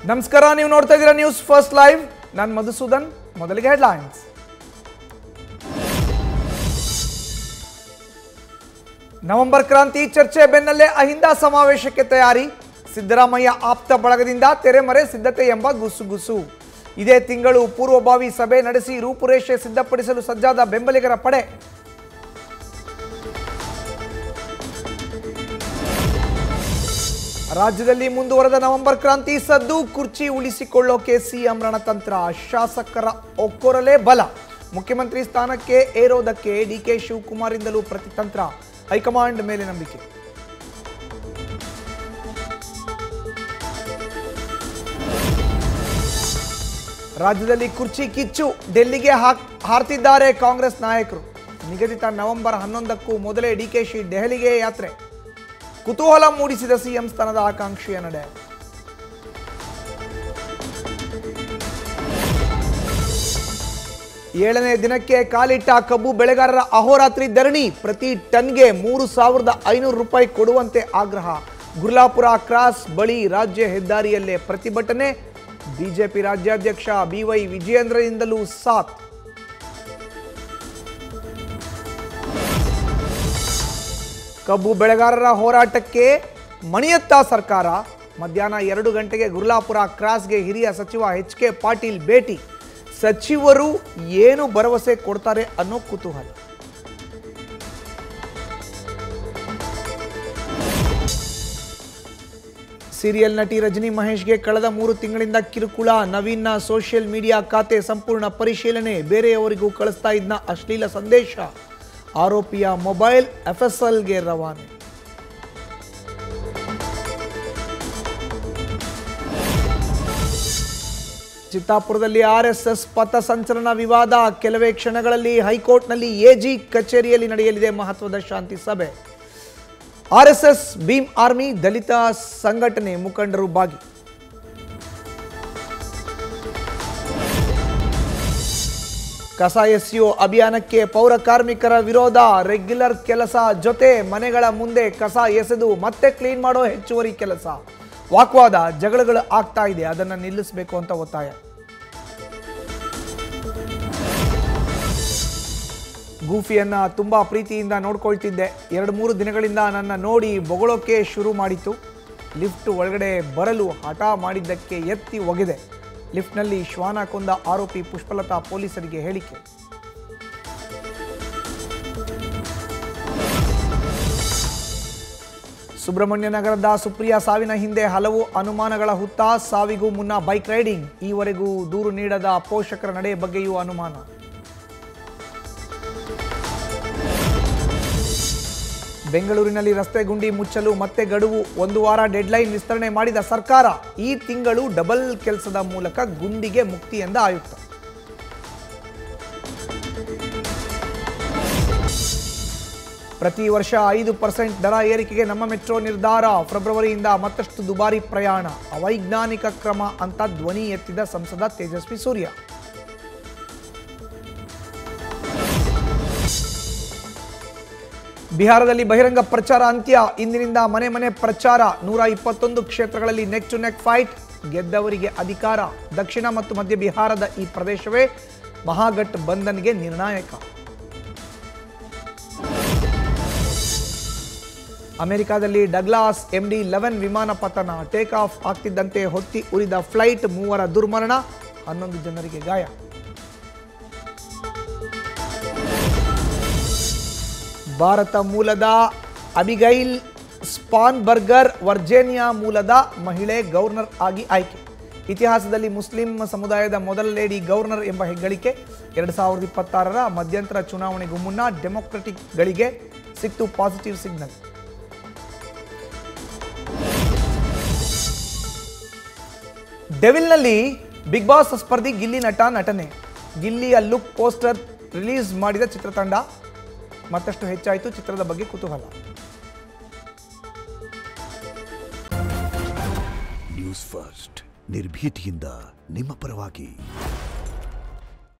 ನಮಸ್ಕಾರ, ನೀವು ನೋಡ್ತಾ ಇದ್ದೀರಾ ನ್ಯೂಸ್ ಫಸ್ಟ್ ಲೈವ್. ನಾನು ಮಧುಸೂದನ್. ಮೊದಲಿಗೆ ಹೆಡ್ಲೈನ್ಸ್. ನವೆಂಬರ್ ಕ್ರಾಂತಿ ಚರ್ಚೆ ಬೆನ್ನಲ್ಲೇ ಅಹಿಂದ ಸಮಾವೇಶಕ್ಕೆ ತಯಾರಿ. ಸಿದ್ದರಾಮಯ್ಯ ಆಪ್ತ ಬಳಗದಿಂದ ತೆರೆಮರೆ ಸಿದ್ಧತೆ ಎಂಬ ಗುಸುಗುಸು. ಇದೇ ತಿಂಗಳು ಪೂರ್ವಭಾವಿ ಸಭೆ ನಡೆಸಿ ರೂಪುರೇಷೆ ಸಿದ್ಧಪಡಿಸಲು ಸಜ್ಜಾದ ಬೆಂಬಲಿಗರ ಪಡೆ. ರಾಜ್ಯದಲ್ಲಿ ಮುಂದುವರೆದ ನವೆಂಬರ್ ಕ್ರಾಂತಿ ಸದ್ದು. ಕುರ್ಚಿ ಉಳಿಸಿಕೊಳ್ಳೋಕೆ ಸಿಎಂ ರಣತಂತ್ರ. ಶಾಸಕರ ಒಕ್ಕೊರಲೇ ಬಲ. ಮುಖ್ಯಮಂತ್ರಿ ಸ್ಥಾನಕ್ಕೆ ಏರೋದಕ್ಕೆ ಡಿಕೆ ಶಿವಕುಮಾರಿಂದಲೂ ಪ್ರತಿತಂತ್ರ. ಹೈಕಮಾಂಡ್ ಮೇಲೆ ನಂಬಿಕೆ. ರಾಜ್ಯದಲ್ಲಿ ಕುರ್ಚಿ ಕಿಚ್ಚು. ಡೆಲ್ಲಿಗೆ ಹಾರ್ತಿದ್ದಾರೆ ಕಾಂಗ್ರೆಸ್ ನಾಯಕರು. ನಿಗದಿತ ನವೆಂಬರ್ 11ಕ್ಕೂ ಮೊದಲೇ ಡಿಕೆಶಿ ದೆಹಲಿಗೆ ಯಾತ್ರೆ. ಕುತೂಹಲ ಮೂಡಿಸಿದ ಸಿಎಂ ಸ್ಥಾನದ ಆಕಾಂಕ್ಷೆಯ ನಡೆ. ಏಳನೇ ದಿನಕ್ಕೆ ಕಾಲಿಟ್ಟ ಕಬ್ಬು ಬೆಳೆಗಾರರ ಅಹೋರಾತ್ರಿ ಧರಣಿ. ಪ್ರತಿ ಟನ್ಗೆ 3,500 ರೂಪಾಯಿ ಕೊಡುವಂತೆ ಆಗ್ರಹ. ಗುರ್ಲಾಪುರ ಕ್ರಾಸ್ ಬಳಿ ರಾಜ್ಯ ಹೆದ್ದಾರಿಯಲ್ಲೇ ಪ್ರತಿಭಟನೆ. ಬಿಜೆಪಿ ರಾಜ್ಯಾಧ್ಯಕ್ಷ ಬಿವೈ ವಿಜಯೇಂದ್ರನಿಂದಲೂ ಸಾಥ್. ಕಬ್ಬು ಬೆಳೆಗಾರರ ಹೋರಾಟಕ್ಕೆ ಮಣಿಯತ್ತ ಸರ್ಕಾರ. ಮಧ್ಯಾಹ್ನ 2 ಗಂಟೆಗೆ ಗುರ್ಲಾಪುರ ಕ್ರಾಸ್ಗೆ ಹಿರಿಯ ಸಚಿವ ಎಚ್.ಕೆ. ಪಾಟೀಲ್ ಭೇಟಿ. ಸಚಿವರು ಏನು ಭರವಸೆ ಕೊಡ್ತಾರೆ ಅನ್ನೋ ಕುತೂಹಲ. ಸೀರಿಯಲ್ ನಟಿ ರಜನಿ ಮಹೇಶ್ಗೆ ಕಳೆದ 3 ತಿಂಗಳಿಂದ ಕಿರುಕುಳ. ನವೀನ್ನ ಸೋಷಿಯಲ್ ಮೀಡಿಯಾ ಖಾತೆ ಸಂಪೂರ್ಣ ಪರಿಶೀಲನೆ. ಬೇರೆಯವರಿಗೂ ಕಳಿಸ್ತಾ ಇದ್ದ ಅಶ್ಲೀಲ ಸಂದೇಶ. ಆರೋಪಿಯ ಮೊಬೈಲ್ ಎಫ್ಎಸ್ಎಲ್ಗೆ ರವಾನೆ. ಚಿತ್ತಾಪುರದಲ್ಲಿ ಆರ್ಎಸ್ಎಸ್ ಪಥಸಂಚಲನ ವಿವಾದ. ಕೆಲವೇ ಕ್ಷಣಗಳಲ್ಲಿ ಹೈಕೋರ್ಟ್ನಲ್ಲಿ ಎಜಿ ಕಚೇರಿಯಲ್ಲಿ ನಡೆಯಲಿದೆ ಮಹತ್ವದ ಶಾಂತಿ ಸಭೆ. ಆರ್ಎಸ್ಎಸ್, ಭೀಮ್ ಆರ್ಮಿ, ದಲಿತ ಸಂಘಟನೆ ಮುಖಂಡರು ಭಾಗಿ. ಕಸ ಎಸೆಯೋ ಅಭಿಯಾನಕ್ಕೆ ಪೌರ ಕಾರ್ಮಿಕರ ವಿರೋಧ. ರೆಗ್ಯುಲರ್ ಕೆಲಸ ಜೊತೆ ಮನೆಗಳ ಮುಂದೆ ಕಸ ಎಸೆದು ಮತ್ತೆ ಕ್ಲೀನ್ ಮಾಡೋ ಹೆಚ್ಚುವರಿ ಕೆಲಸ. ವಾಗ್ವಾದ, ಜಗಳಗಳು ಆಗ್ತಾ ಇದೆ, ಅದನ್ನು ನಿಲ್ಲಿಸಬೇಕು ಅಂತ ಒತ್ತಾಯ. ಗೂಫಿಯನ್ನ ತುಂಬಾ ಪ್ರೀತಿಯಿಂದ ನೋಡ್ಕೊಳ್ತಿದ್ದೆ. 2-3 ದಿನಗಳಿಂದ ನನ್ನ ನೋಡಿ ಬೊಗಳೋಕೆ ಶುರು ಮಾಡಿತು. ಲಿಫ್ಟ್ ಒಳಗಡೆ ಬರಲು ಹಠ ಮಾಡಿದ್ದಕ್ಕೆ ಎತ್ತಿ ಒಗೆದೆ. ಲಿಫ್ಟ್ನಲ್ಲಿ ಶ್ವಾನ ಕೊಂದ ಆರೋಪಿ ಪುಷ್ಪಲತಾ ಪೊಲೀಸರಿಗೆ ಹೇಳಿಕೆ. ಸುಬ್ರಹ್ಮಣ್ಯ ನಗರದ ಸುಪ್ರಿಯಾ ಸಾವಿನ ಹಿಂದೆ ಹಲವು ಅನುಮಾನಗಳ ಹುತ್ತ. ಸಾವಿಗೂ ಮುನ್ನ ಬೈಕ್ ರೈಡಿಂಗ್. ಈವರೆಗೂ ದೂರು ನೀಡದ ಪೋಷಕರ ನಡೆ ಬಗ್ಗೆಯೂ ಅನುಮಾನ. ಬೆಂಗಳೂರಿನಲ್ಲಿ ರಸ್ತೆ ಗುಂಡಿ ಮುಚ್ಚಲು ಮತ್ತೆ ಗಡುವು. 1 ವಾರ ಡೆಡ್ಲೈನ್ ವಿಸ್ತರಣೆ ಮಾಡಿದ ಸರ್ಕಾರ. ಈ ತಿಂಗಳು ಡಬಲ್ ಕೆಲಸದ ಮೂಲಕ ಗುಂಡಿಗೆ ಮುಕ್ತಿ ಎಂದ ಆಯುಕ್ತ. ಪ್ರತಿ ವರ್ಷ 5% ದರ ಏರಿಕೆಗೆ ನಮ್ಮ ಮೆಟ್ರೋ ನಿರ್ಧಾರ. ಫೆಬ್ರವರಿಯಿಂದ ಮತ್ತಷ್ಟು ದುಬಾರಿ ಪ್ರಯಾಣ. ಅವೈಜ್ಞಾನಿಕ ಕ್ರಮ ಅಂತ ಧ್ವನಿ ಎತ್ತಿದ ಸಂಸದ ತೇಜಸ್ವಿ ಸೂರ್ಯ. ಬಿಹಾರದಲ್ಲಿ ಬಹಿರಂಗ ಪ್ರಚಾರ ಅಂತ್ಯ. ಇಂದಿನಿಂದ ಮನೆ ಮನೆ ಪ್ರಚಾರ. 121 ಕ್ಷೇತ್ರಗಳಲ್ಲಿ ನೆಕ್ ಟು ನೆಕ್ ಫೈಟ್. ಗೆದ್ದವರಿಗೆ ಅಧಿಕಾರ. ದಕ್ಷಿಣ ಮತ್ತು ಮಧ್ಯ ಬಿಹಾರದ ಈ ಪ್ರದೇಶವೇ ಮಹಾಗಠ್ ಬಂಧನ್ಗೆ ನಿರ್ಣಾಯಕ. ಅಮೆರಿಕಾದಲ್ಲಿ ಡಗ್ಲಾಸ್ MD-11 ವಿಮಾನ ಪತನ. ಟೇಕ್ ಆಫ್ ಆಗ್ತಿದ್ದಂತೆ ಹೊತ್ತಿ ಉರಿದ ಫ್ಲೈಟ್. 3 ದುರ್ಮರಣ, 11 ಜನರಿಗೆ ಗಾಯ. ಭಾರತ ಮೂಲದ ಅಬಿಗೈಲ್ ಸ್ಪಾನ್ಬರ್ಗರ್ ವರ್ಜೇನಿಯಾ ಮೂಲದ ಮಹಿಳೆ ಗವರ್ನರ್ ಆಗಿ ಆಯ್ಕೆ. ಇತಿಹಾಸದಲ್ಲಿ ಮುಸ್ಲಿಂ ಸಮುದಾಯದ ಮೊದಲ ಲೇಡಿ ಗವರ್ನರ್ ಎಂಬ ಹೆಗ್ಗಳಿಕೆ. 2026ರ ಮಧ್ಯಂತರ ಚುನಾವಣೆಗೂ ಮುನ್ನ ಡೆಮೊಕ್ರೆಟಿಕ್ಗಳಿಗೆ ಸಿಕ್ತು ಪಾಸಿಟಿವ್ ಸಿಗ್ನಲ್. ಡೆವಿಲ್ನಲ್ಲಿ ಬಿಗ್ ಬಾಸ್ ಸ್ಪರ್ಧಿ ಗಿಲ್ಲಿ ನಟನೆ. ಗಿಲ್ಲಿಯ ಲುಕ್ ಪೋಸ್ಟರ್ ರಿಲೀಸ್ ಮಾಡಿದ ಚಿತ್ರತಂಡ. ಮತ್ತಷ್ಟು ಹೆಚ್ಚಾಯಿತು ಚಿತ್ರದ ಬಗ್ಗೆ ಕುತೂಹಲ. ನ್ಯೂಸ್ ಫಸ್ಟ್, ನಿರ್ಭೀತಿಯಿಂದ ನಿಮ್ಮ ಪರವಾಗಿ.